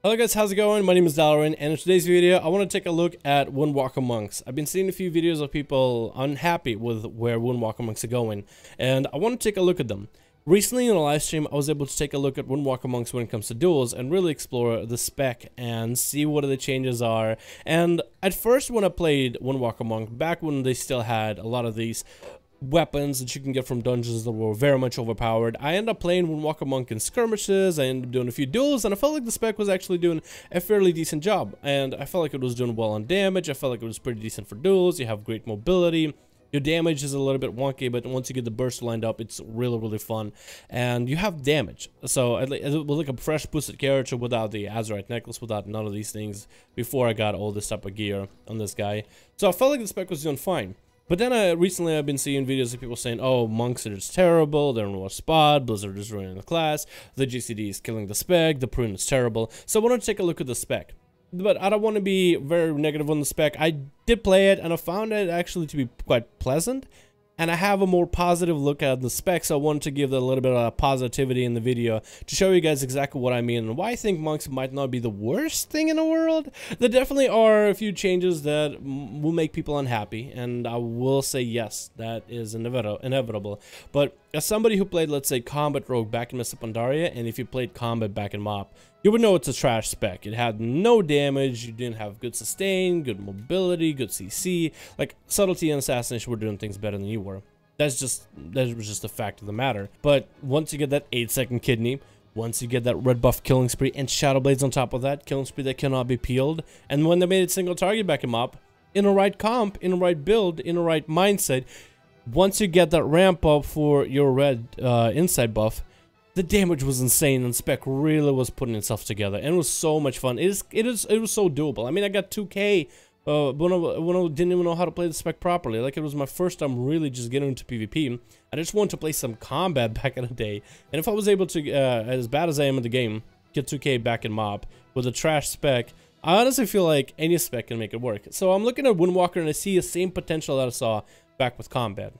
Hello guys, how's it going? My name is Arent, and in today's video I want to take a look at Windwalker Monks. I've been seeing a few videos of people unhappy with where Windwalker Monks are going, and I want to take a look at them. Recently in a live stream I was able to take a look at Windwalker Monks when it comes to duels and really explore the spec and see what the changes are. And at first when I played Windwalker Monk, back when they still had a lot of these weapons that you can get from dungeons that were very much overpowered, I ended up playing Windwalker Monk in skirmishes. I ended up doing a few duels, and I felt like the spec was actually doing a fairly decent job, and I felt like it was doing well on damage. I felt like it was pretty decent for duels. You have great mobility. Your damage is a little bit wonky, but once you get the burst lined up, it's really fun. And you have damage. So it was like a fresh boosted character without the Azeroth necklace, without none of these things, before I got all this type of gear on this guy. So I felt like the spec was doing fine. But then recently I've been seeing videos of people saying, oh, monks are just terrible, they're in a spot, Blizzard is ruining the class, the GCD is killing the spec, the prune is terrible. So I wanted to take a look at the spec. But I don't want to be very negative on the spec. I did play it, and I found it actually to be quite pleasant. And I have a more positive look at the specs, so I wanted to give that a little bit of positivity in the video to show you guys exactly what I mean and why I think monks might not be the worst thing in the world. There definitely are a few changes that will make people unhappy, and I will say yes, that is inevitable. But as somebody who played, let's say, Combat Rogue back in Mists of Pandaria, and if you played Combat back in MoP, you would know it's a trash spec. It had no damage, you didn't have good sustain, good mobility, good CC. Like, Subtlety and Assassination were doing things better than you were. That was just a fact of the matter. But once you get that 8-second kidney, once you get that red buff killing spree and shadow blades on top of that, killing spree that cannot be peeled, and when they made it single target back in MoP, in the right comp, in the right build, in the right mindset, once you get that ramp up for your red inside buff, the damage was insane, and spec really was putting itself together, and it was so much fun. It was so doable. I mean, I got 2K when I didn't even know how to play the spec properly. Like, it was my first time really just getting into PvP. I just wanted to play some combat back in the day, and if I was able to, as bad as I am in the game, get 2K back in MoP with a trash spec, I honestly feel like any spec can make it work. So I'm looking at Windwalker, and I see the same potential that I saw back with combat.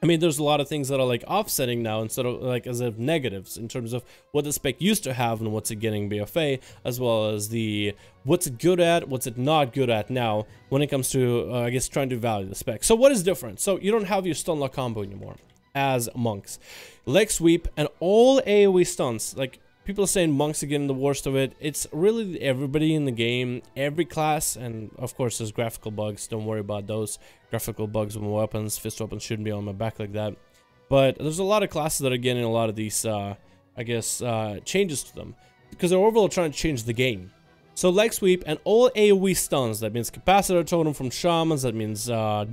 I mean, there's a lot of things that are like offsetting now instead of like as if negatives in terms of what the spec used to have and what's it getting BFA, as well as the what's it good at, what's it not good at now when it comes to, I guess, trying to value the spec. So what is different? So you don't have your stun lock combo anymore as monks. Leg sweep and all AoE stuns, like people are saying monks are getting the worst of it. It's really everybody in the game, every class, and of course there's graphical bugs. Don't worry about those. Graphical bugs with weapons, fist weapons shouldn't be on my back like that. But there's a lot of classes that are getting a lot of these, I guess, changes to them, because they're overall trying to change the game. So leg sweep and all AoE stuns, that means capacitor totem from shamans, that means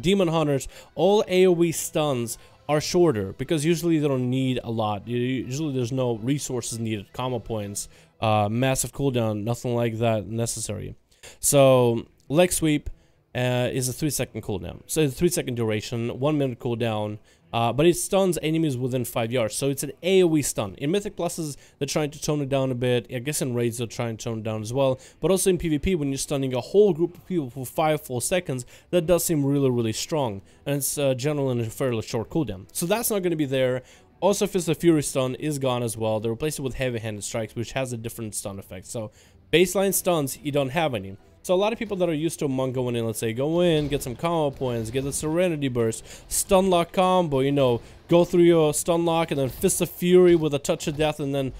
demon hunters, all AoE stuns are shorter, because usually they don't need a lot. Usually there's no resources needed, combo points, massive cooldown, nothing like that necessary. So leg sweep is a 3-second cooldown, so it's a 3-second duration, 1 minute cooldown, but it stuns enemies within 5 yards, so it's an AoE stun. In Mythic Pluses, they're trying to tone it down a bit. I guess in Raids, they're trying to tone it down as well, but also in PvP, when you're stunning a whole group of people for 5 full seconds, that does seem really strong, and it's generally in a fairly short cooldown. So that's not going to be there. Also, Fist of Fury stun is gone as well. They replaced it with heavy-handed strikes, which has a different stun effect. So baseline stuns, you don't have any. So a lot of people that are used to a monk going in, let's say, go in, get some combo points, get the Serenity Burst, stun lock combo, you know, go through your stun lock and then Fist of Fury with a touch of death and then,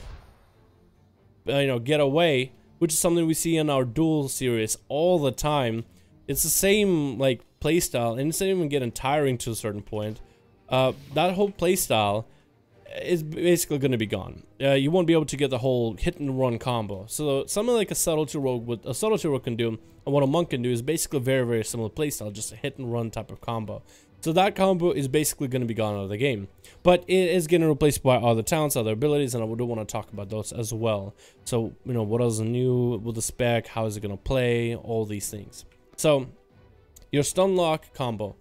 you know, get away, which is something we see in our duel series all the time. It's the same, like, playstyle, and it's not even getting tiring to a certain point. That whole playstyle is basically going to be gone. You won't be able to get the whole hit and run combo. So something like a Subtlety Rogue, what a Subtlety Rogue can do, and what a monk can do, is basically very similar playstyle, just a hit and run type of combo. So that combo is basically going to be gone out of the game, but it is getting replaced by other talents, other abilities, and I do want to talk about those as well. So, you know, what else is new with the spec, how is it going to play, all these things. So your stun lock combo,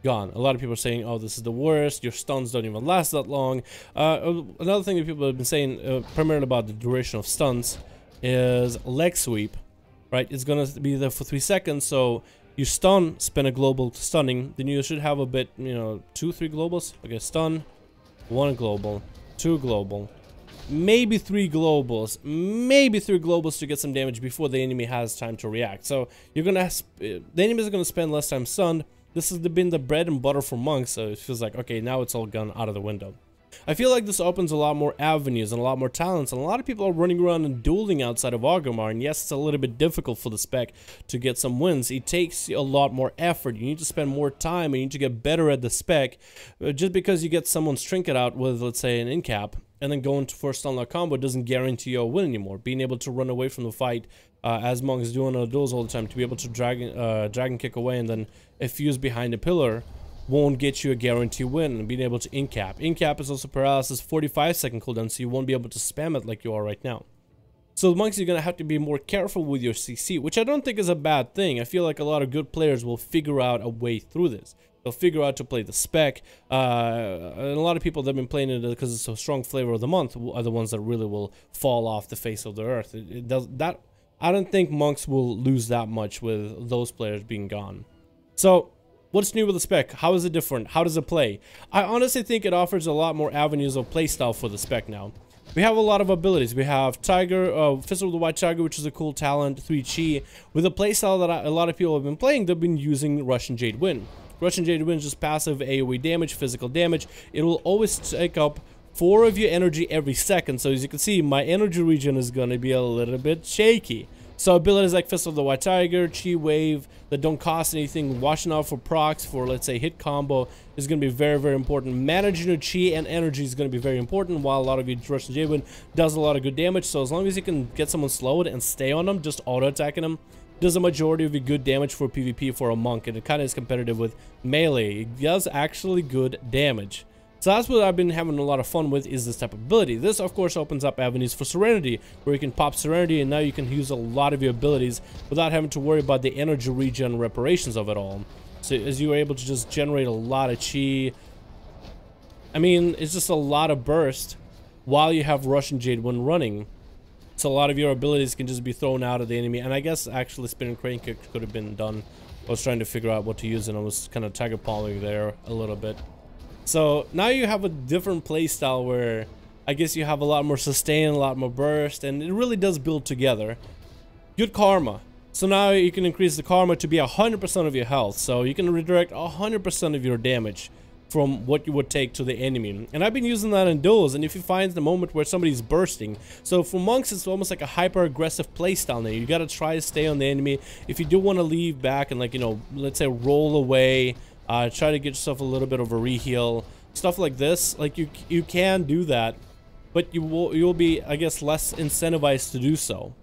gone. A lot of people are saying, oh, this is the worst, your stuns don't even last that long. Another thing that people have been saying, primarily about the duration of stuns, is leg sweep, right? It's gonna be there for 3 seconds, so you stun, spin a global stunning, then you should have a bit, you know, 2-3 globals. Okay, stun, 1 global, 2 global, maybe 3 globals, to get some damage before the enemy has time to react. So you're gonna, the enemies are gonna spend less time stunned. This has been the bread and butter for monks, so it feels like, okay, now it's all gone out of the window. I feel like this opens a lot more avenues and a lot more talents, and a lot of people are running around and dueling outside of Armory, and yes, it's a little bit difficult for the spec to get some wins. It takes a lot more effort. You need to spend more time, and you need to get better at the spec. Just because you get someone's trinket out with, let's say, an in-cap, and then going for a stun-lock combo doesn't guarantee you a win anymore. Being able to run away from the fight, as monks do on the duels all the time, to be able to dragon kick away and then fuse behind a pillar, won't get you a guarantee win. And being able to in-cap. In-cap is also paralysis 45-second cooldown, so you won't be able to spam it like you are right now. So monks, you're gonna have to be more careful with your CC, which I don't think is a bad thing. I feel like a lot of good players will figure out a way through this. They'll figure out to play the spec, and a lot of people that have been playing it because it's a strong flavor of the month are the ones that really will fall off the face of the earth. It does that. I don't think monks will lose that much with those players being gone. So what's new with the spec? How is it different? How does it play? I honestly think it offers a lot more avenues of playstyle for the spec now. We have a lot of abilities. We have Tiger, Fist of the White Tiger, which is a cool talent, 3 chi. With a playstyle that a lot of people have been playing, they've been using Russian Jade Wind. Russian Jade Wind is just passive AoE damage, physical damage. It will always take up 4 of your energy every second. So as you can see, my energy region is going to be a little bit shaky. So abilities like Fist of the White Tiger, Chi Wave, that don't cost anything, watching out for procs, for let's say hit combo, is going to be very, very important. Managing your Chi and energy is going to be very important, while a lot of your Russian Jade Wind does a lot of good damage. So as long as you can get someone slowed and stay on them, just auto-attacking them, does a majority of your good damage for PvP for a monk, and it kind of is competitive with melee. It does actually good damage. So that's what I've been having a lot of fun with, is this type of ability. This of course opens up avenues for Serenity, where you can pop Serenity and now you can use a lot of your abilities without having to worry about the energy regen reparations of it all. So as you are able to just generate a lot of Chi, I mean, it's just a lot of burst while you have Russian Jade Wind running. So a lot of your abilities can just be thrown out of the enemy, and I guess actually Spinning Crane Kick could have been done. I was trying to figure out what to use and I was kind of tiger palming there a little bit. So now you have a different playstyle where I guess you have a lot more sustain, a lot more burst, and it really does build together. Good karma. So now you can increase the karma to be 100% of your health. So you can redirect 100% of your damage from what you would take to the enemy. And I've been using that in duels, and if you find the moment where somebody's bursting. So for monks, it's almost like a hyper-aggressive playstyle now. You gotta try to stay on the enemy. If you do want to leave back and, like, you know, let's say roll away, try to get yourself a little bit of a reheal, stuff like this, like you can do that, but you'll be, I guess, less incentivized to do so.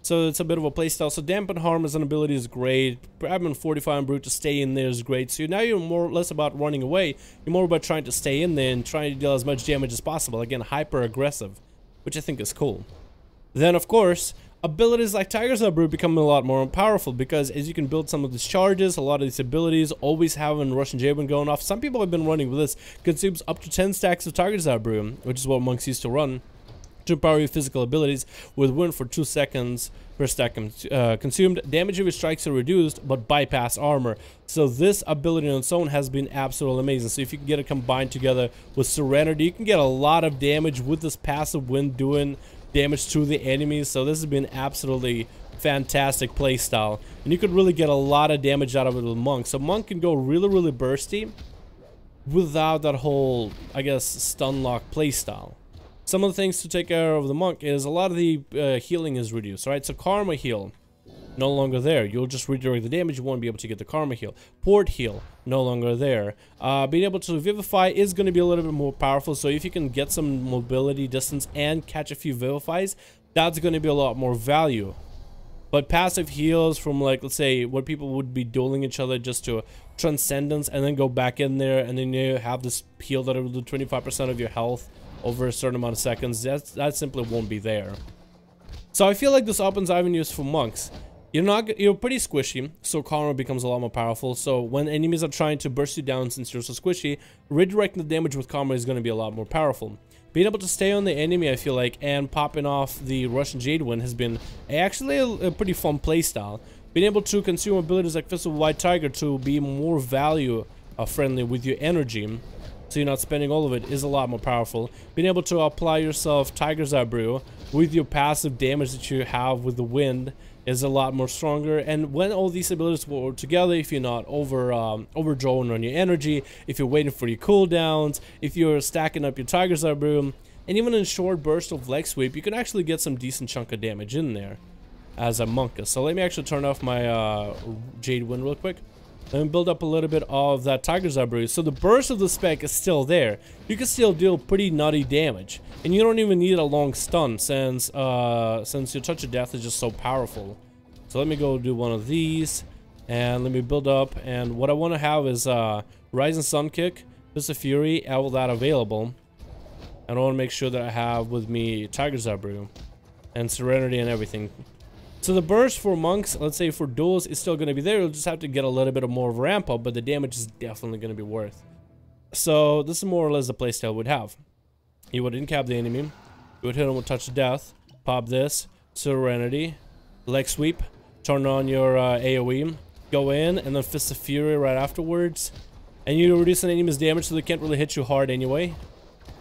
So it's a bit of a playstyle. So Dampen Harm as an ability is great. Grabbing 45 and Brute to stay in there is great. So now you're more or less about running away. You're more about trying to stay in there and trying to deal as much damage as possible. Again, hyper aggressive, which I think is cool. Then of course, abilities like Tiger's Eye Brew become a lot more powerful, because as you can build some of these charges, a lot of these abilities, always having Russian Jade Wind going off. Some people have been running with this. Consumes up to 10 stacks of Tiger's Eye Brew, which is what monks used to run, to empower your physical abilities with wind for 2 seconds per stack consumed. Damage of your strikes are reduced, but bypass armor. So this ability on its own has been absolutely amazing. So if you can get it combined together with Serenity, you can get a lot of damage with this passive wind doing damage to the enemies. So this has been absolutely fantastic playstyle, and you could really get a lot of damage out of it with Monk. So Monk can go really, really bursty without that whole, I guess, stun lock playstyle. Some of the things to take care of the monk is a lot of the healing is reduced, right? So karma heal, no longer there. You'll just redirect the damage, you won't be able to get the karma heal. Port heal, no longer there. Being able to vivify is going to be a little bit more powerful, so if you can get some mobility, distance, and catch a few vivifies, that's going to be a lot more value. But passive heals from, like, let's say, what people would be dueling each other just to transcendence, and then go back in there, and then you have this heal that will do 25% of your health over a certain amount of seconds. That simply won't be there. So I feel like this opens avenues for monks. You're pretty squishy, so karma becomes a lot more powerful. So when enemies are trying to burst you down, since you're so squishy, redirecting the damage with karma is going to be a lot more powerful. Being able to stay on the enemy, I feel like, and popping off the Russian Jade Wind has been actually a pretty fun playstyle. Being able to consume abilities like Fist of White Tiger to be more value friendly with your energy so you're not spending all of it, is a lot more powerful. Being able to apply yourself Tiger's Eye Brew with your passive damage that you have with the wind is a lot more stronger. And when all these abilities work together, if you're not overdrawing on your energy, if you're waiting for your cooldowns, if you're stacking up your Tiger's Eye Brew, and even in short burst of leg sweep, you can actually get some decent chunk of damage in there as a monk. So let me actually turn off my Jade Wind real quick. Let me build up a little bit of that Tiger's Eye Brew. So the burst of the spec is still there. You can still deal pretty nutty damage, and you don't even need a long stun since your Touch of Death is just so powerful. So let me go do one of these, and let me build up. And what I want to have is Rising Sun Kick, Fist of Fury, all that available. And I want to make sure that I have with me Tiger's Eye Brew and Serenity and everything. So the burst for monks, let's say for duels, is still going to be there. You'll just have to get a little bit of more of a ramp up, but the damage is definitely going to be worth. So this is more or less the playstyle we'd have. You would incap the enemy, you would hit him with Touch of Death, pop this, Serenity, leg sweep, turn on your AoE, go in, and then Fist of Fury right afterwards. And you reduce an enemy's damage so they can't really hit you hard anyway.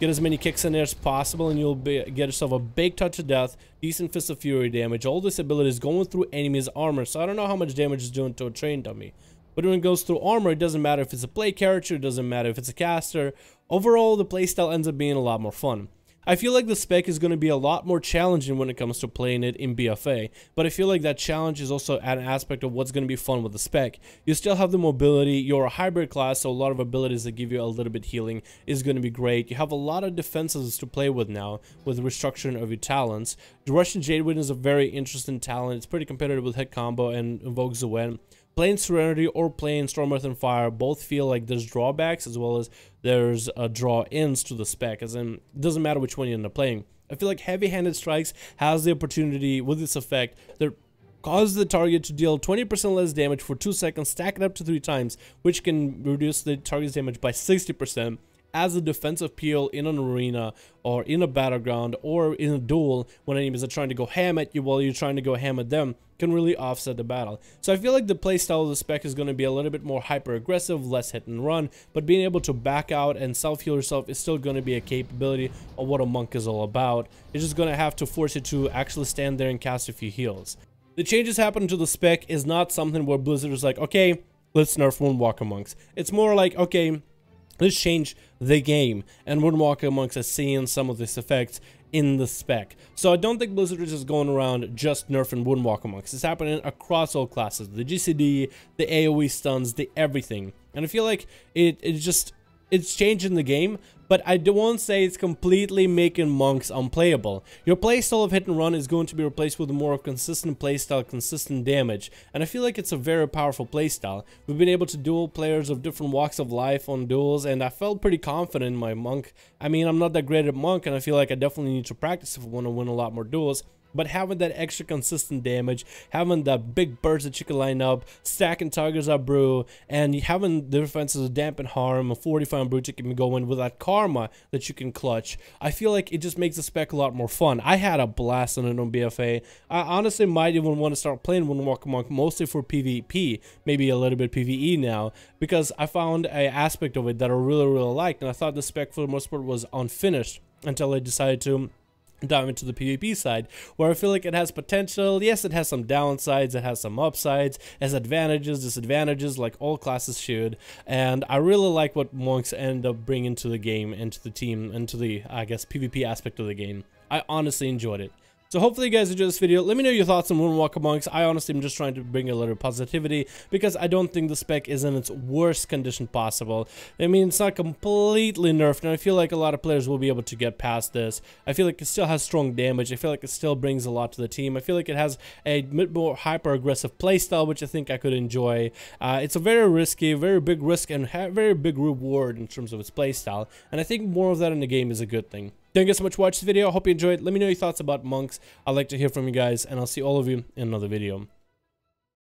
Get as many kicks in there as possible, and you'll get yourself a big Touch of Death, decent Fist of Fury damage. All this ability is going through enemy's armor, so I don't know how much damage it's doing to a train dummy. But when it goes through armor, it doesn't matter if it's a play character, it doesn't matter if it's a caster. Overall, the playstyle ends up being a lot more fun. I feel like the spec is going to be a lot more challenging when it comes to playing it in BFA, but I feel like that challenge is also an aspect of what's going to be fun with the spec. You still have the mobility, you're a hybrid class, so a lot of abilities that give you a little bit healing is going to be great. You have a lot of defenses to play with now, with restructuring of your talents. The Russian Jade Wind is a very interesting talent. It's pretty competitive with Hit Combo and Invoke Zuen. Playing Serenity or playing Storm, Earth, and Fire both feel like there's drawbacks as well as there's draw-ins to the spec, as in, it doesn't matter which one you end up playing. I feel like Heavy-Handed Strikes has the opportunity with this effect that causes the target to deal 20% less damage for 2 seconds, stack it up to 3 times, which can reduce the target's damage by 60%. As a defensive peel in an arena or in a battleground or in a duel when enemies are trying to go ham at you while you're trying to go ham at them, can really offset the battle. So I feel like the playstyle of the spec is going to be a little bit more hyper aggressive, less hit and run, but being able to back out and self-heal yourself is still going to be a capability of what a monk is all about. It's just going to have to force you to actually stand there and cast a few heals. The changes happening to the spec is not something where Blizzard is like, okay, let's nerf Windwalker monks. It's more like, okay, let's change the game, and Windwalker monks are seeing some of this effects in the spec. So I don't think Blizzard is just going around just nerfing Windwalker monks. It's happening across all classes, the GCD, the AoE stuns, the everything. And I feel like it's changing the game, but I won't say it's completely making monks unplayable. Your playstyle of hit and run is going to be replaced with a more consistent playstyle, consistent damage, and I feel like it's a very powerful playstyle. We've been able to duel players of different walks of life on duels, and I felt pretty confident in my monk. I mean, I'm not that great at monk, and I feel like I definitely need to practice if I want to win a lot more duels. But having that extra consistent damage, having that big burst that you can line up, stacking Tiger's Eye Brew, and having the defenses of Dampen Harm, a 45 Brew to keep me going with that Karma that you can clutch, I feel like it just makes the spec a lot more fun. I had a blast on it on BFA. I honestly might even want to start playing Windwalker Monk mostly for PvP, maybe a little bit PvE now, because I found an aspect of it that I really liked, and I thought the spec for the most part was unfinished until I decided to dive into the PvP side, where I feel like it has potential. Yes, it has some downsides, it has some upsides, it has advantages, disadvantages, like all classes should, and I really like what monks end up bringing to the game, and to the team, and to the, I guess, PvP aspect of the game. I honestly enjoyed it. So hopefully you guys enjoyed this video. Let me know your thoughts on Windwalker monks. I honestly am just trying to bring a little positivity, because I don't think the spec is in its worst condition possible. I mean, it's not completely nerfed, and I feel like a lot of players will be able to get past this. I feel like it still has strong damage. I feel like it still brings a lot to the team. I feel like it has a bit more hyper-aggressive playstyle, which I think I could enjoy. It's a very risky, very big risk, and very big reward in terms of its playstyle, and I think more of that in the game is a good thing. Thank you so much for watching this video. I hope you enjoyed. Let me know your thoughts about monks. I'd like to hear from you guys, and I'll see all of you in another video.